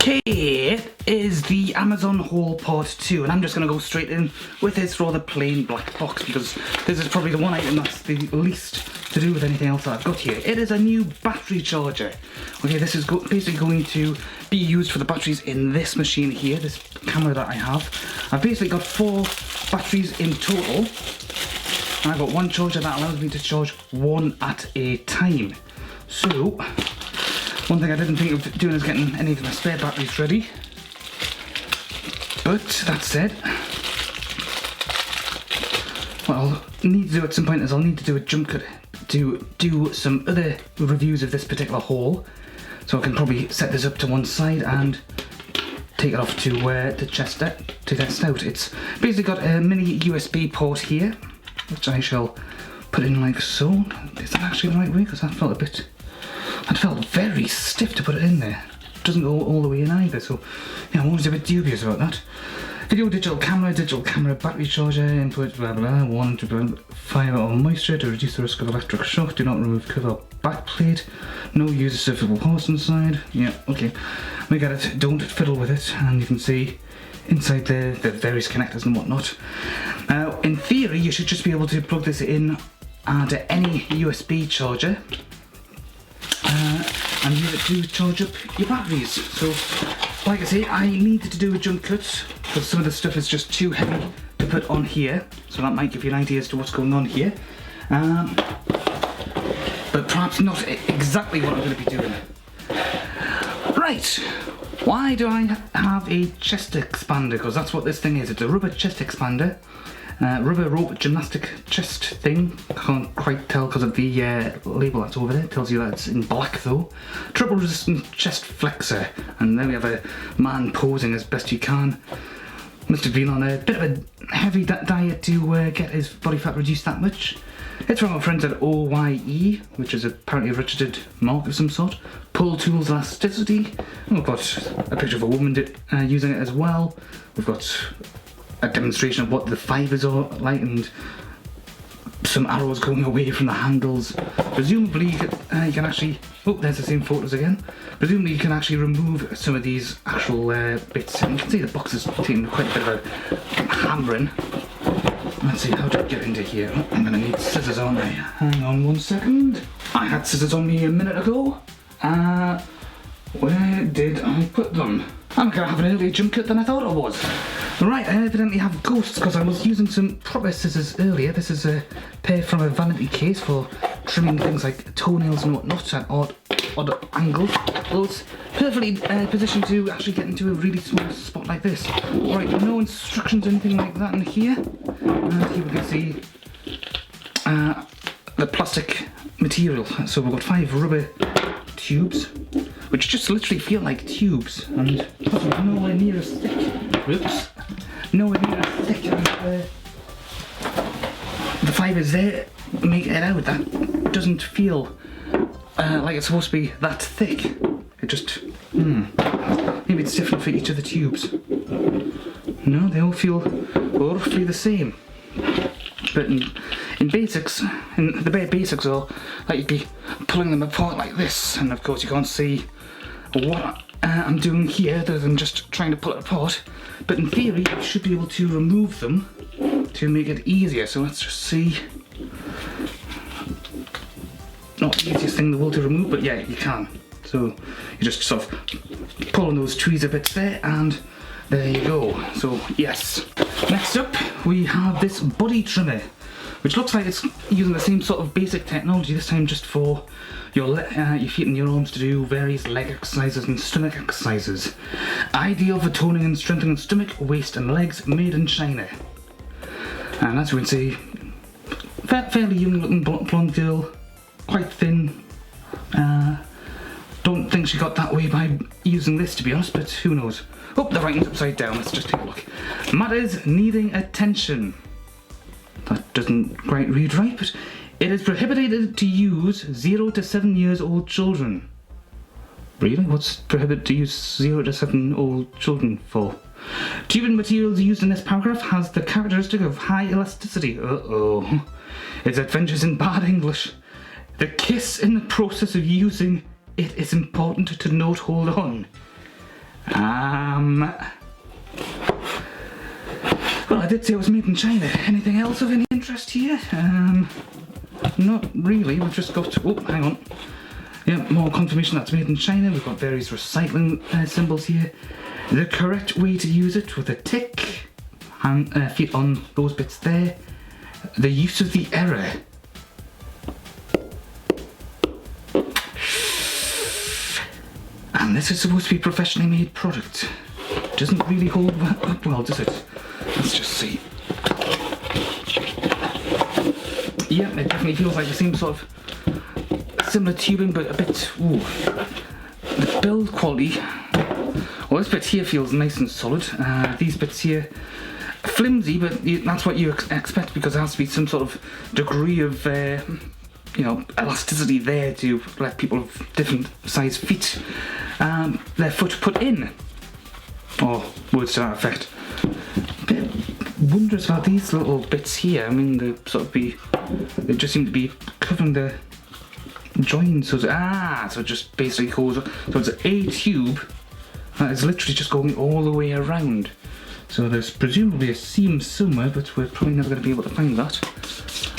Okay, it is the Amazon haul part 2, and I'm just going to go straight in with this rather plain black box because this is probably the one item that's the least to do with anything else that I've got here. It is a new battery charger. Okay, this is basically going to be used for the batteries in this machine here, this camera that I have. I've basically got 4 batteries in total, and I've got one charger that allows me to charge one at a time. So, one thing I didn't think of doing is getting any of my spare batteries ready. But that said, what I'll need to do at some point is I'll need to do a jump cut to do some other reviews of this particular haul. So I can probably set this up to one side and take it off to test out. It's basically got a mini USB port here, which I shall put in like so. Is that actually the right way? Because that felt very stiff to put it in there. It doesn't go all the way in either, so yeah, I'm always a bit dubious about that. Video, digital camera, battery charger, input, blah blah, 1 to prevent fire or moisture, to reduce the risk of electric shock, do not remove cover or back plate, no use of surfable parts inside. Yeah, okay, we get it, don't fiddle with it, and you can see inside there the various connectors and whatnot. Now, in theory, you should just be able to plug this in to any USB charger, and use it to charge up your batteries. So, like I say, I needed to do a jump cut because some of the stuff is just too heavy to put on here. So that might give you an idea as to what's going on here. But perhaps not exactly what I'm going to be doing. Right, why do I have a chest expander? Because that's what this thing is. It's a rubber chest expander. Rubber rope gymnastic chest thing. I can't quite tell because of the label that's over there. It tells you that it's in black though. Trouble resistant chest flexor. And then we have a man posing as best you can. Must have been on a bit of a heavy diet to get his body fat reduced that much. It's from our friends at OYE, which is apparently a registered mark of some sort. Pull tools elasticity. And we've got a picture of a woman using it as well. We've got a demonstration of what the fibres are like and some arrows going away from the handles. Presumably you can actually, oh, there's the same photos again. Presumably you can actually remove some of these actual bits. And you can see the box is taking quite a bit of a hammering. Let's see, how do I get into here? Oh, I'm going to need scissors, aren't I? Hang on one second. I had scissors on me a minute ago. Where did I put them? I'm going to have an earlier jump cut than I thought I was. Right, I evidently have ghosts because I was using some proper scissors earlier. This is a pair from a vanity case for trimming things like toenails and whatnot at odd angles. Although it's perfectly positioned to actually get into a really small spot like this. Right, no instructions or anything like that in here. And here we can see the plastic material. So we've got 5 rubber tubes, which just literally feel like tubes, and nowhere near as thick. Whoops. Nowhere near as thick as the fibres there make it out. That doesn't feel like it's supposed to be that thick. It just, maybe it's different for each of the tubes. No, they all feel roughly the same. But in basics, in the bare basics are like you'd be pulling them apart like this, and of course you can't see what I'm doing here other than just trying to pull it apart. But in theory you should be able to remove them to make it easier. So let's just see. Not the easiest thing in the world to remove, but yeah, you can. So you just sort of pull on those tweezer bits there, and there you go. So yes. Next up we have this body trimmer, which looks like it's using the same sort of basic technology, this time just for your feet and your arms to do various leg exercises and stomach exercises. Ideal for toning and strengthening stomach, waist and legs, made in China. And as you can see, fairly young looking blonde girl, quite thin. Don't think she got that way by using this, to be honest, but who knows. Oh, the writing's upside down, let's just take a look. Matters needing attention. That doesn't quite read right, but it is prohibited to use 0 to 7 years old children. Really? What's prohibited to use 0 to 7 old children for? Tubing materials used in this paragraph has the characteristic of high elasticity. Uh-oh. It's adventures in bad English. The kiss in the process of using it is important to note, hold on. Well, I did say it was made in China. Anything else of any interest here? Not really. We've just got to, oh, hang on. Yeah, more confirmation that's made in China. We've got various recycling symbols here. The correct way to use it with a tick, feet on those bits there. The use of the error. And this is supposed to be a professionally made product. Doesn't really hold up well, does it? Let's just see. Yeah, it definitely feels like the same sort of similar tubing, but a bit, ooh. The build quality, well, this bit here feels nice and solid. These bits here, flimsy, but that's what you expect because there has to be some sort of degree of, you know, elasticity there to let people of different size feet, their foot put in. Or words to that effect. A bit wondrous about these little bits here. I mean, they just seem to be covering the joints. So it just basically goes. So it's a tube that is literally just going all the way around. So there's presumably a seam somewhere, but we're probably never going to be able to find that.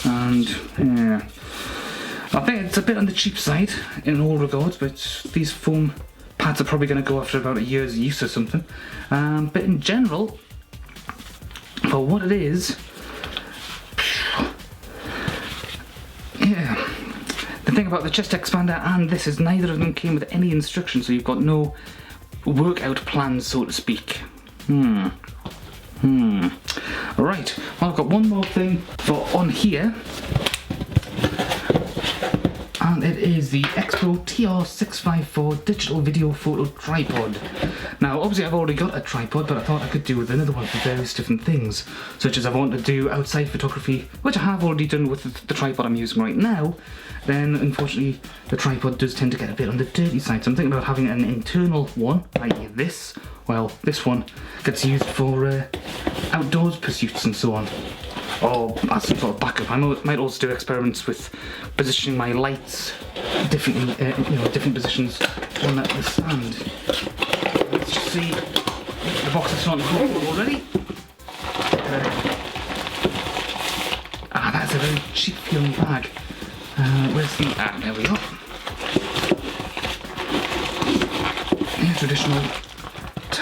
And yeah, I think it's a bit on the cheap side in all regards, but these foam pads are probably going to go after about a year's use or something. But in general, for what it is, yeah. The thing about the chest expander and this is neither of them came with any instructions, so you've got no workout plans, so to speak. Right, well, I've got one more thing for on here. And it is the Expo TR654 digital video photo tripod. Now obviously I've already got a tripod, but I thought I could do with another one for various different things, such as I want to do outside photography, which I have already done with the tripod I'm using right now. Then unfortunately the tripod does tend to get a bit on the dirty side, so I'm thinking about having an internal one like this. Well, this one gets used for outdoors pursuits and so on. Or as some sort of backup. I might also do experiments with positioning my lights differently, you know, different positions on the stand. Let's just see. The box is starting to go already. That's a very cheap feeling bag. Where's the? There we go. Yeah, traditional.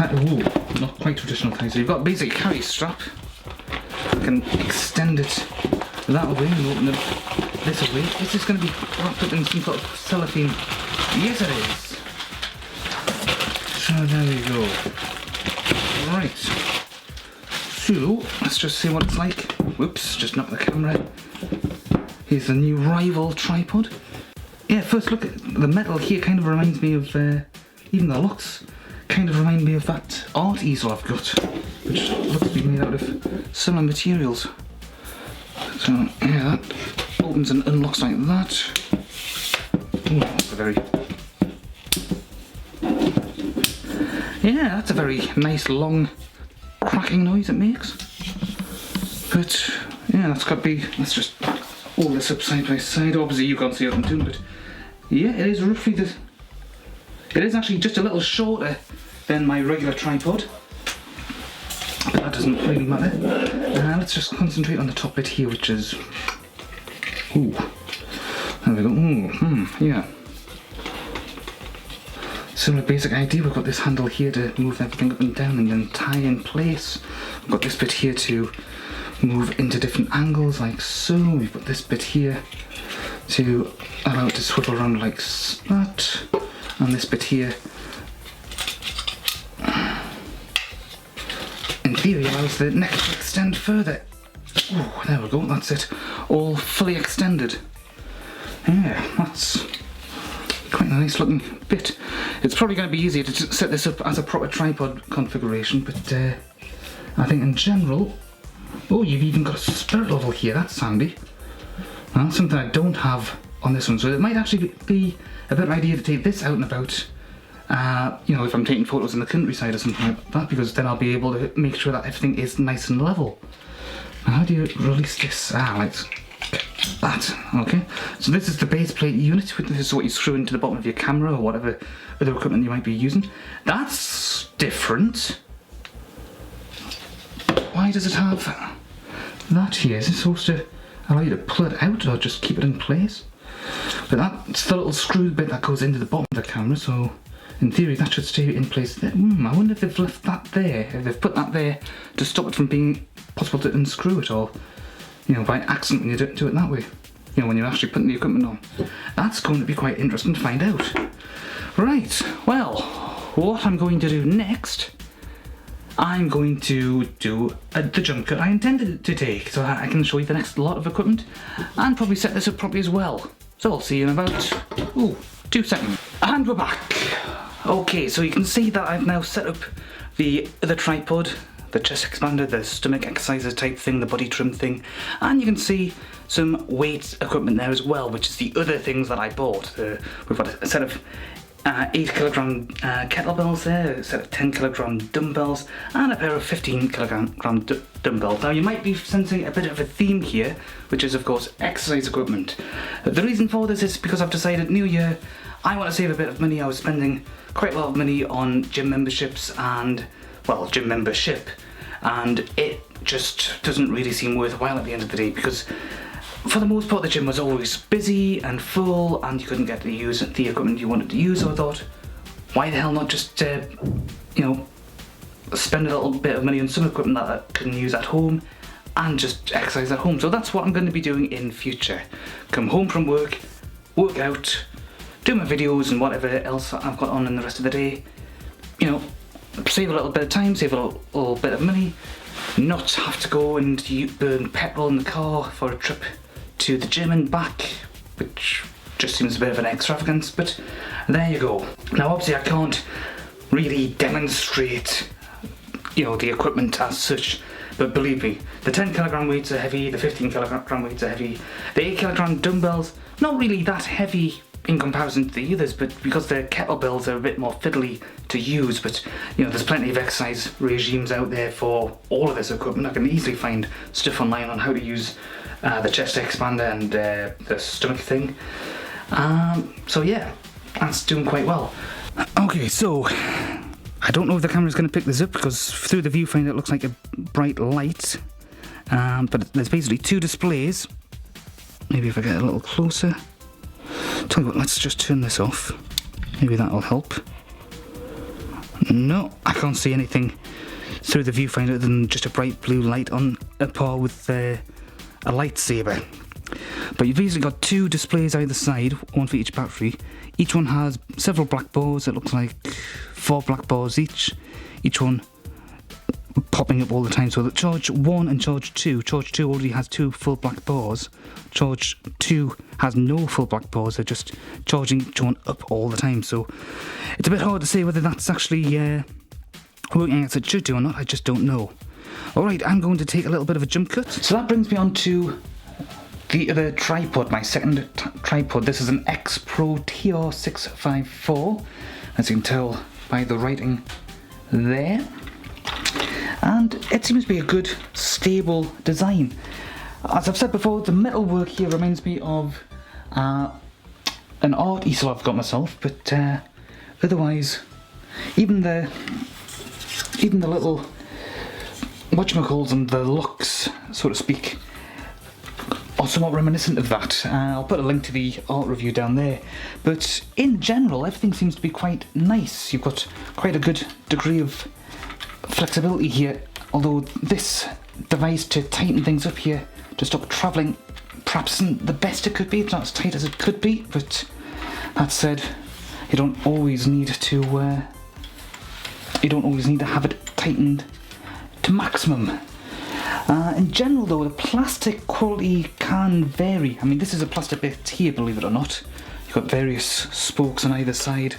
Ooh, not quite traditional tie. So you've got a basic carry strap. I can extend it that way and open it this way. Is this going to be wrapped up in some sort of cellophane? Yes, it is. So there we go. Right. So let's just see what it's like. Whoops, just knocked the camera. Here's the new rival tripod. Yeah, first look at the metal here. Kind of reminds me of even the locks. Kind of remind me of that art easel I've got, which looks to be made out of similar materials. So yeah, that opens and unlocks like that. Ooh, that's a very, yeah, that's a very nice long cracking noise it makes. But yeah, that's got to be. Let's just hold this up side by side. Obviously you can't see what I'm doing, but yeah, it is roughly the. It is actually just a little shorter than my regular tripod, but that doesn't really matter. Let's just concentrate on the top bit here, which is, ooh, there we go. Ooh, yeah. Similar basic idea. We've got this handle here to move everything up and down and then tie in place. We've got this bit here to move into different angles, like so. We've got this bit here to allow it to swivel around like that. And this bit here, in theory, allows the neck to extend further. Ooh, there we go, that's it. All fully extended. Yeah, that's quite a nice looking bit. It's probably going to be easier to set this up as a proper tripod configuration, but I think in general... Oh, you've even got a spirit level here, that's handy. That's something I don't have on this one, so it might actually be a better idea to take this out and about, you know, if I'm taking photos in the countryside or something like that, because then I'll be able to make sure that everything is nice and level. Now, how do you release this? Let's that. Okay, so this is the base plate unit. This is what you screw into the bottom of your camera or whatever other equipment you might be using. That's different. Why does it have that here? Is it supposed to allow you to pull it out or just keep it in place? But that's the little screw bit that goes into the bottom of the camera, so in theory that should stay in place there. I wonder if they've left that there, if they've put that there to stop it from being possible to unscrew it, or, you know, by accident when you do it that way. You know, when you're actually putting the equipment on. That's going to be quite interesting to find out. Right, well, what I'm going to do next, I'm going to do the jump cut I intended to take, so I can show you the next lot of equipment and probably set this up properly as well. So I'll see you in about 2 seconds. And we're back. Okay, so you can see that I've now set up the tripod, the chest expander, the stomach exerciser type thing, the body trim thing, and you can see some weight equipment there as well, which is the other things that I bought. We've got a set of 8kg kettlebells there, a set of 10kg dumbbells, and a pair of 15kg dumbbells. Now you might be sensing a bit of a theme here, which is of course exercise equipment. The reason for this is because I've decided New Year, I want to save a bit of money. I was spending quite a lot of money on gym memberships and, well, gym membership, and it just doesn't really seem worthwhile at the end of the day, because for the most part the gym was always busy and full and you couldn't get to use the equipment you wanted to use. So I thought, why the hell not just you know, spend a little bit of money on some equipment that I couldn't use at home and just exercise at home. So that's what I'm going to be doing in future. Come home from work, work out, do my videos and whatever else I've got on in the rest of the day, you know, save a little bit of time, save a little bit of money, not have to go and burn petrol in the car for a trip to the gym and back, which just seems a bit of an extravagance, but there you go. Now obviously I can't really demonstrate, you know, the equipment as such, but believe me, the 10kg weights are heavy, the 15kg weights are heavy, the 8kg dumbbells, not really that heavy in comparison to the others, but because the kettlebells are a bit more fiddly to use, but you know, there's plenty of exercise regimes out there for all of this equipment. I can easily find stuff online on how to use the chest expander and the stomach thing. So yeah, that's doing quite well. Okay, so I don't know if the camera's going to pick this up because through the viewfinder it looks like a bright light, but there's basically 2 displays. Maybe if I get a little closer. Tell you what, let's just turn this off. Maybe that'll help. No, I can't see anything through the viewfinder other than just a bright blue light on a par with a lightsaber. But you've basically got 2 displays either side, one for each battery. Each one has several black bars. It looks like 4 black bars each one popping up all the time. So that charge 1 and charge 2. Charge 2 already has 2 full black bars. Charge 2 has no full black bars. They're just charging each one up all the time. So it's a bit hard to say whether that's actually working as it should do or not. I just don't know. Alright, I'm going to take a little bit of a jump cut. So that brings me on to the other tripod, my second tripod. This is an X Pro TR654, as you can tell by the writing there. And it seems to be a good, stable design. As I've said before, the metalwork here reminds me of an art easel I've got myself, but otherwise, even the little whatchamacalls and the locks, so to speak, are somewhat reminiscent of that. I'll put a link to the art review down there. But in general, everything seems to be quite nice. You've got quite a good degree of flexibility here, although this device to tighten things up here to stop travelling perhaps isn't the best it could be. It's not as tight as it could be, but that said, you don't always need to have it tightened to maximum. In general though, the plastic quality can vary. I mean, this is a plastic bit here, believe it or not. You've got various spokes on either side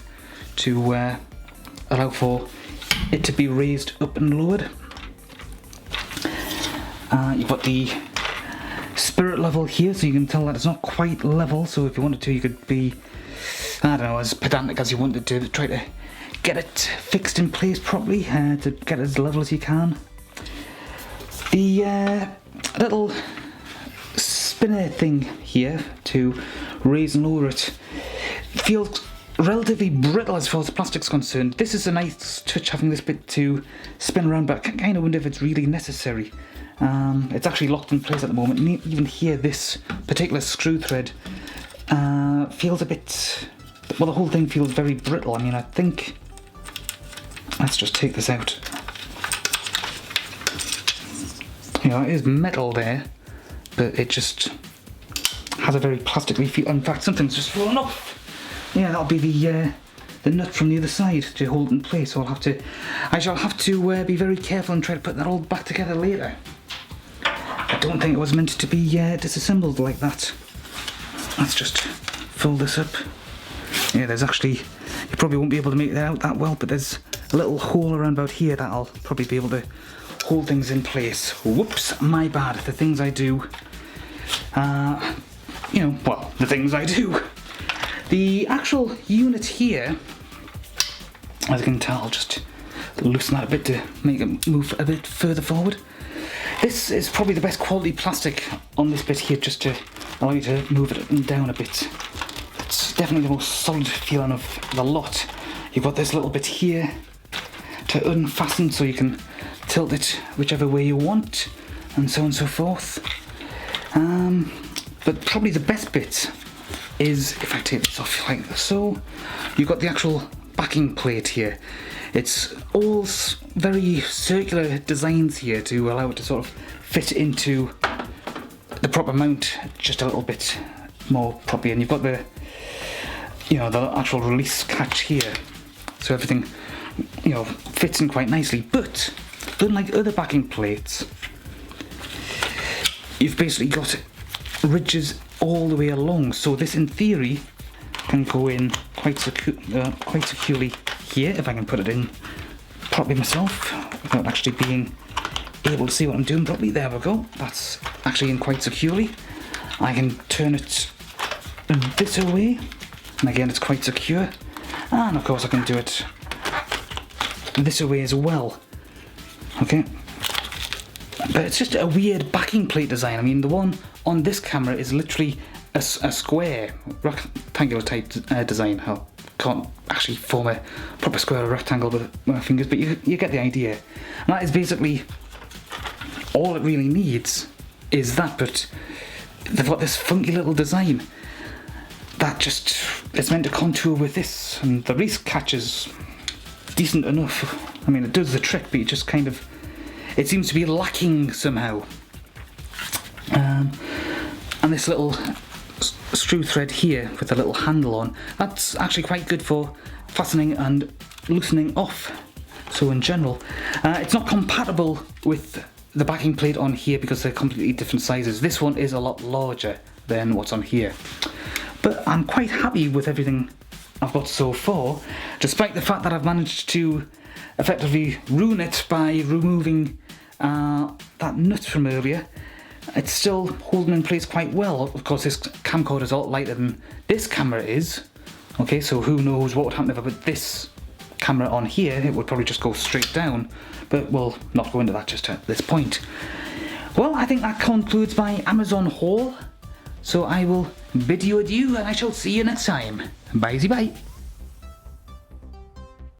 to allow for it to be raised up and lowered. You've got the spirit level here, so you can tell that it's not quite level, so if you wanted to, you could be, I don't know, as pedantic as you wanted to try to get it fixed in place properly, to get it as level as you can. The little spinner thing here to raise and lower it. It feels relatively brittle as far as the plastic's concerned. This is a nice touch, having this bit to spin around, but I kind of wonder if it's really necessary. It's actually locked in place at the moment, and even here this particular screw thread feels a bit... well, the whole thing feels very brittle. I mean, I think... let's just take this out. You know, it is metal there, but it just has a very plastic-y feel. In fact, something's just fallen off. Yeah, that'll be the nut from the other side to hold it in place. So I shall have to be very careful and try to put that all back together later. I don't think it was meant to be disassembled like that. Let's just fold this up. Yeah, there's actually, you probably won't be able to make that out that well, but there's a little hole around about here that I'll probably be able to hold things in place. Whoops, my bad. The things I do. You know, well, the things I do. The actual unit here, as you can tell, I'll just loosen that a bit to make it move a bit further forward. This is probably the best quality plastic on this bit here, just to allow you to move it up and down a bit. It's definitely the most solid feeling of the lot. You've got this little bit here to unfasten so you can tilt it whichever way you want, and so on and so forth. But probably the best bit is, if I take this off like so, you've got the actual backing plate here. It's all very circular designs here to allow it to sort of fit into the proper mount just a little bit more properly. And you've got the, you know, the actual release catch here, so everything, you know, fits in quite nicely. But unlike other backing plates, you've basically got ridges all the way along. So this, in theory, can go in quite securely here, if I can put it in properly myself without actually being able to see what I'm doing properly. There we go. That's actually in quite securely. I can turn it this way, and again it's quite secure. And of course I can do it this way as well. Okay. But it's just a weird backing plate design. I mean, the one on this camera is literally a square, rectangular type design. I can't actually form a proper square or rectangle with my fingers, but you get the idea. And that is basically all it really needs, is that, but they've got this funky little design that just, it's meant to contour with this, and the release catch is decent enough. I mean, it does the trick, but it just kind of, it seems to be lacking somehow. And this little screw thread here with a little handle on, that's actually quite good for fastening and loosening off. So in general, it's not compatible with the backing plate on here because they're completely different sizes. This one is a lot larger than what's on here. But I'm quite happy with everything I've got so far, despite the fact that I've managed to effectively ruin it by removing that nut from earlier. It's still holding in place quite well. Of course, this camcorder is a lot lighter than this camera is. Okay, so who knows what would happen if I put this camera on here. It would probably just go straight down, but we'll not go into that just at this point. Well, I think that concludes my Amazon haul. So I will bid you adieu, and I shall see you next time. Bye-bye.